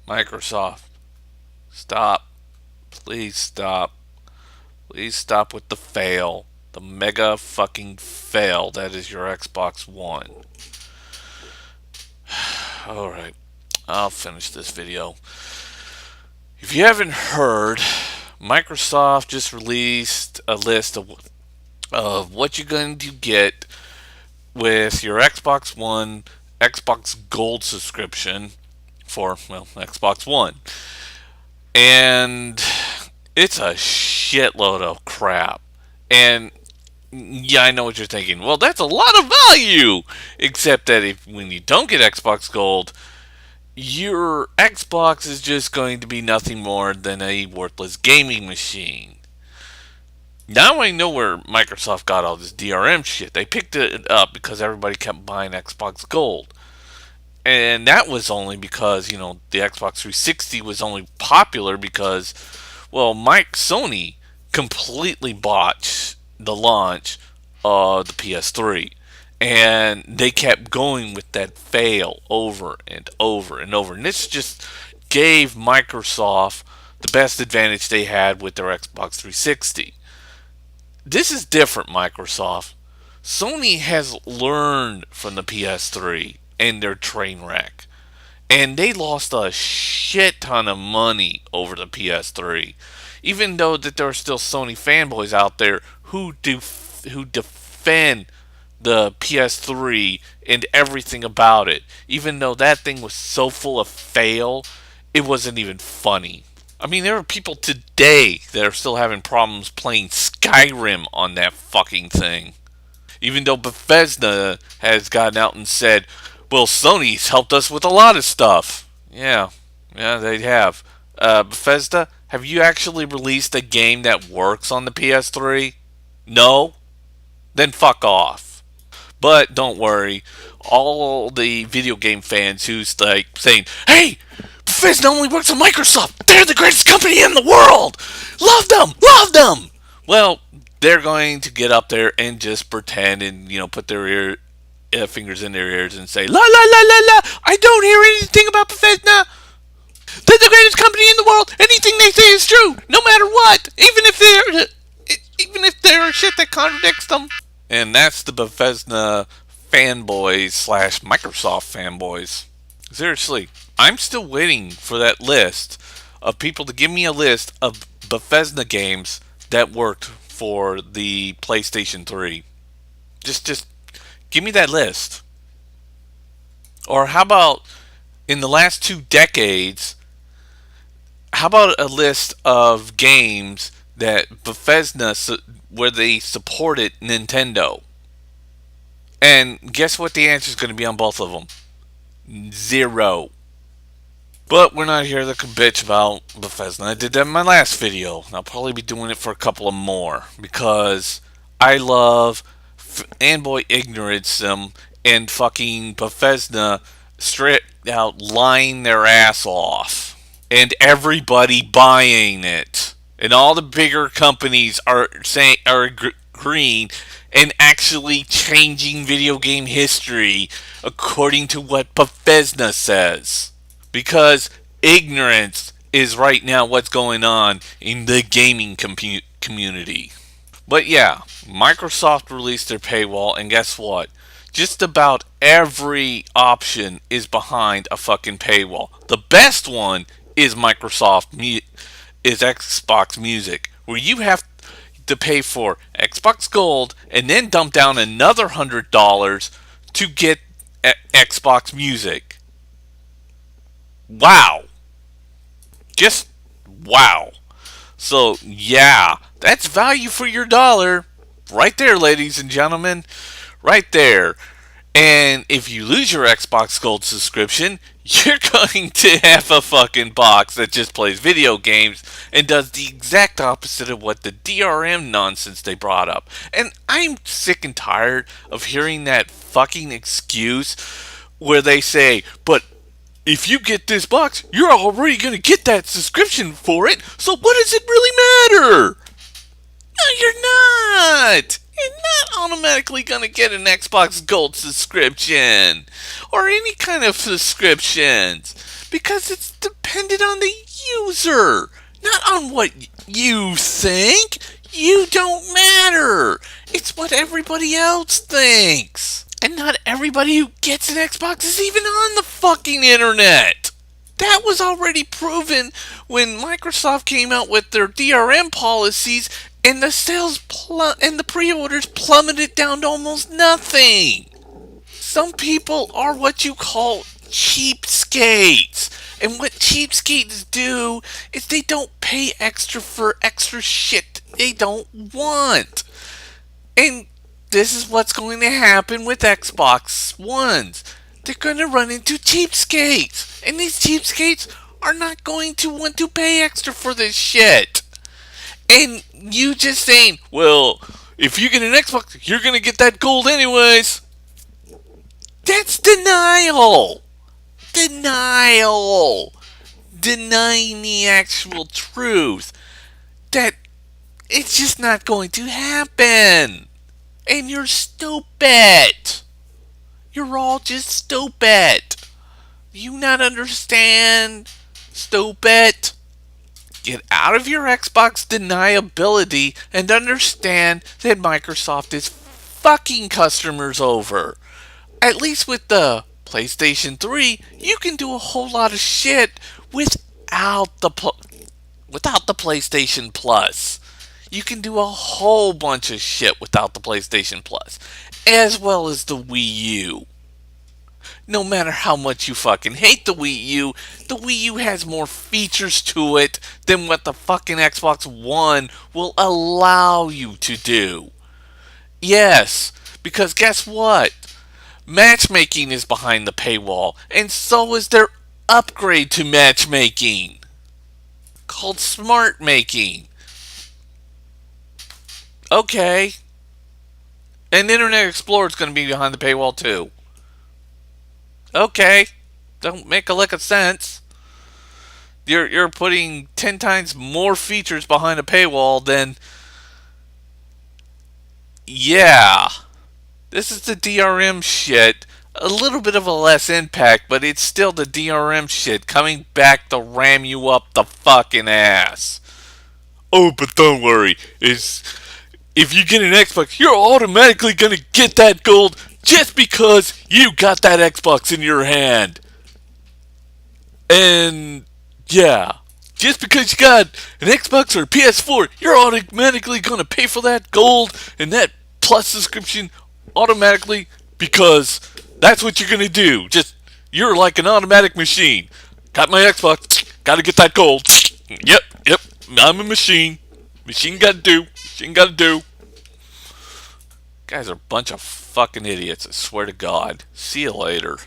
Microsoft, stop. Please stop. Please stop with the fail. The mega fucking fail that is your Xbox One. Alright, I'll finish this video. If you haven't heard, Microsoft just released a list of what you're going to get with your Xbox One, Xbox Gold subscription for, well, Xbox One. And it's a shitload of crap. And yeah, I know what you're thinking. Well, that's a lot of value. Except that when you don't get Xbox Gold, your Xbox is just going to be nothing more than a worthless gaming machine. Now I know where Microsoft got all this DRM shit. They picked it up because everybody kept buying Xbox Gold. And that was only because, the Xbox 360 was only popular because, well, Sony completely botched the launch of the PS3. And they kept going with that fail over and over and over. And this just gave Microsoft the best advantage they had with their Xbox 360. This is different, Microsoft. Sony has learned from the PS3 and their train wreck. And they lost a shit ton of money over the PS3. Even though that there are still Sony fanboys out there who defend the PS3 and everything about it. Even though that thing was so full of fail, it wasn't even funny. I mean, there are people today that are still having problems playing Skyrim on that fucking thing. Even though Bethesda has gotten out and said, well, Sony's helped us with a lot of stuff. Yeah, they have. Bethesda, have you actually released a game that works on the PS3? No? Then fuck off. But don't worry, all the video game fans who's like saying, hey, Bethesda only works on Microsoft. They're the greatest company in the world. Love them. Love them. Well, they're going to get up there and just pretend and, put their fingers in their ears and say, la la la la la, I don't hear anything about Bethesda. They're the greatest company in the world. Anything they say is true, no matter what, even if they're shit that contradicts them. And that's the Bethesda fanboys slash Microsoft fanboys. Seriously, I'm still waiting for that list of people to give me a list of Bethesda games that worked for the PlayStation 3. Just give me that list. Or how about in the last 2 decades, how about a list of games that Bethesda where they supported Nintendo? And guess what the answer is going to be on both of them? Zero. But we're not here to bitch about Bethesda. I did that in my last video. And I'll probably be doing it for a couple of more. Because I love fanboy ignorance and fucking Bethesda straight out lying their ass off. And everybody buying it. And all the bigger companies are agreeing and actually changing video game history according to what Bethesda says. Because ignorance is right now what's going on in the gaming community. But yeah, Microsoft released their paywall, and guess what? Just about every option is behind a fucking paywall. The best one is is Xbox Music, where you have to pay for Xbox Gold and then dump down another $100 to get Xbox Music. Wow. Just wow. So, yeah, that's value for your dollar. Right there, ladies and gentlemen. Right there. And if you lose your Xbox Gold subscription, you're going to have a fucking box that just plays video games and does the exact opposite of what the DRM nonsense they brought up. And I'm sick and tired of hearing that fucking excuse where they say, but if you get this box, you're already going to get that subscription for it, so what does it really matter? No, you're not! You're not automatically going to get an Xbox Gold subscription or any kind of subscriptions Because it's dependent on the user, not on what you think. You don't matter. It's what everybody else thinks. And not everybody who gets an Xbox is even on the fucking internet. That was already proven when Microsoft came out with their DRM policies and the and the pre-orders plummeted down to almost nothing. Some people are what you call cheapskates. And what cheapskates do is they don't pay extra for extra shit they don't want. And this is what's going to happen with Xbox Ones. They're going to run into cheapskates. And these cheapskates are not going to want to pay extra for this shit. And you just saying, well, if you get an Xbox, you're going to get that gold anyways. That's denial. Denial. Denying the actual truth. That it's just not going to happen. And you're stupid. You're all just stupid. You not understand? Stupid. Get out of your Xbox deniability and understand that Microsoft is fucking customers over. At least with the PlayStation 3, you can do a whole lot of shit without the PlayStation Plus. You can do a whole bunch of shit without the PlayStation Plus, as well as the Wii U. No matter how much you fucking hate the Wii U has more features to it than what the fucking Xbox One will allow you to do. Yes, because guess what? Matchmaking is behind the paywall, and so is their upgrade to matchmaking, called smart making. Okay. And Internet Explorer is going to be behind the paywall too. Okay. Don't make a lick of sense. You're putting 10 times more features behind a paywall than... Yeah. This is the DRM shit. A little bit of a less impact, but it's still the DRM shit coming back to ram you up the fucking ass. Oh, but don't worry. If you get an Xbox, you're automatically gonna get that gold just because you got that Xbox in your hand. And yeah, just because you got an Xbox or a PS4, you're automatically gonna pay for that gold and that Plus subscription automatically because that's what you're gonna do. You're like an automatic machine. Got my Xbox, gotta get that gold. Yep, I'm a machine. Machine gotta do. Guys are a bunch of fucking idiots, I swear to God. See you later.